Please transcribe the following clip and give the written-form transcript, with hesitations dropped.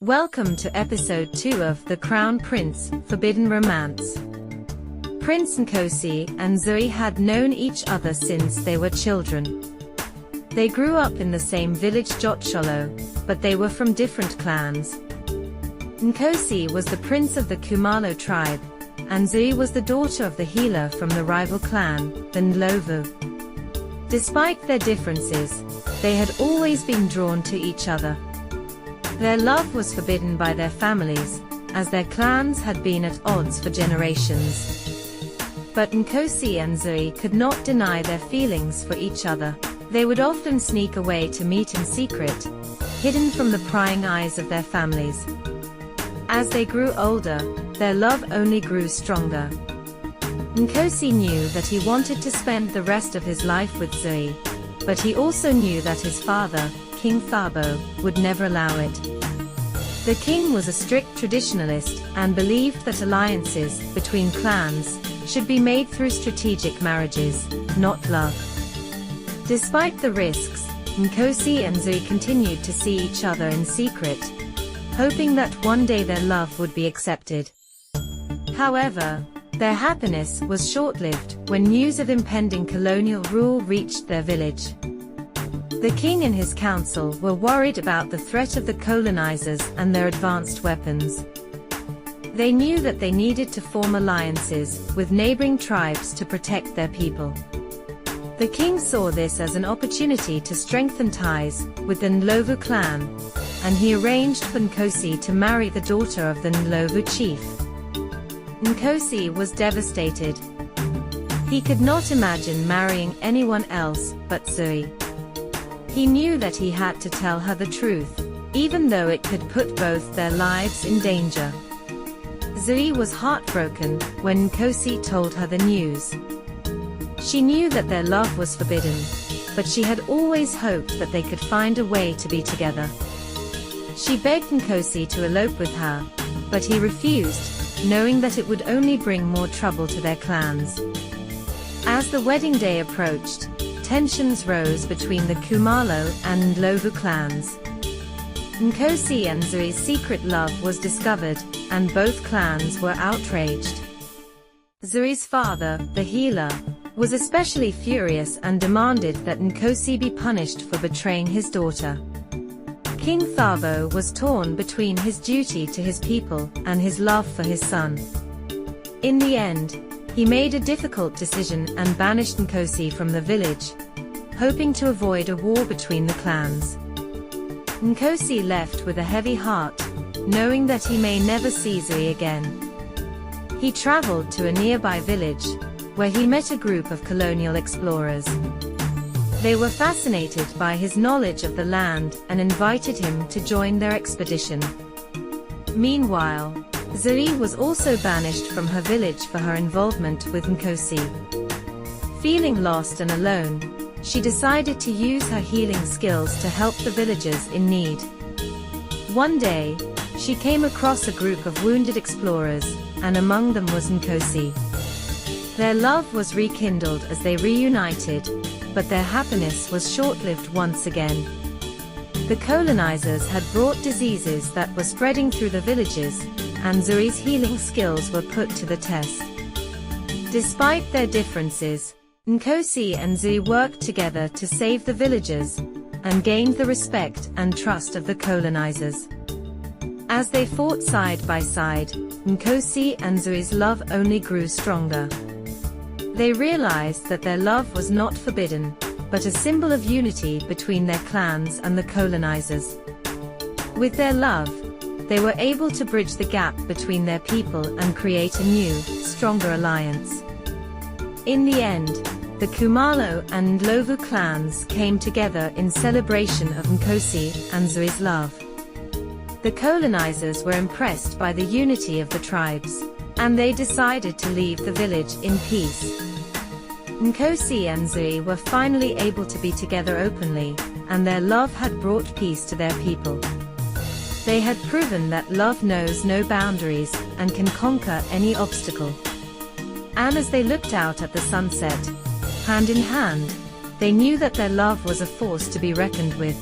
Welcome to episode 2 of The Crown Prince, Forbidden Romance. Prince Nkosi and Zuri had known each other since they were children. They grew up in the same village Jotshollo, but they were from different clans. Nkosi was the prince of the Khumalo tribe, and Zuri was the daughter of the healer from the rival clan, the Int'l. Despite their differences, they had always been drawn to each other. Their love was forbidden by their families, as their clans had been at odds for generations. But Nkosi and Zuri could not deny their feelings for each other. They would often sneak away to meet in secret, hidden from the prying eyes of their families. As they grew older, their love only grew stronger. Nkosi knew that he wanted to spend the rest of his life with Zuri, but he also knew that his father, King Thabo, would never allow it. The king was a strict traditionalist and believed that alliances between clans should be made through strategic marriages, not love. Despite the risks, Nkosi and Zuri continued to see each other in secret, hoping that one day their love would be accepted. However, their happiness was short-lived when news of impending colonial rule reached their village. The king and his council were worried about the threat of the colonizers and their advanced weapons. They knew that they needed to form alliances with neighboring tribes to protect their people. The king saw this as an opportunity to strengthen ties with the Ndlovu clan, and he arranged for Nkosi to marry the daughter of the Ndlovu chief. Nkosi was devastated. He could not imagine marrying anyone else but Zuri. He knew that he had to tell her the truth, even though it could put both their lives in danger. Zuri was heartbroken when Nkosi told her the news. She knew that their love was forbidden, but she had always hoped that they could find a way to be together. She begged Nkosi to elope with her, but he refused, knowing that it would only bring more trouble to their clans. As the wedding day approached, tensions rose between the Khumalo and Ndlovu clans. Nkosi and Zuri's secret love was discovered, and both clans were outraged. Zuri's father, the healer, was especially furious and demanded that Nkosi be punished for betraying his daughter. King Thabo was torn between his duty to his people and his love for his son. In the end, he made a difficult decision and banished Nkosi from the village, hoping to avoid a war between the clans. Nkosi left with a heavy heart, knowing that he may never see Zuri again. He traveled to a nearby village, where he met a group of colonial explorers. They were fascinated by his knowledge of the land and invited him to join their expedition. Meanwhile, Zuri was also banished from her village for her involvement with Nkosi. Feeling lost and alone, she decided to use her healing skills to help the villagers in need. One day, she came across a group of wounded explorers, and among them was Nkosi. Their love was rekindled as they reunited, but their happiness was short-lived once again. The colonizers had brought diseases that were spreading through the villages, and Zuri's healing skills were put to the test. Despite their differences, Nkosi and Zuri worked together to save the villagers, and gained the respect and trust of the colonizers. As they fought side by side, Nkosi and Zuri's love only grew stronger. They realized that their love was not forbidden, but a symbol of unity between their clans and the colonizers. With their love, they were able to bridge the gap between their people and create a new, stronger alliance. In the end, the Khumalo and Ndlovu clans came together in celebration of Nkosi and Zuri's love. The colonizers were impressed by the unity of the tribes, and they decided to leave the village in peace. Nkosi and Zuri were finally able to be together openly, and their love had brought peace to their people. They had proven that love knows no boundaries, and can conquer any obstacle. And as they looked out at the sunset, hand in hand, they knew that their love was a force to be reckoned with.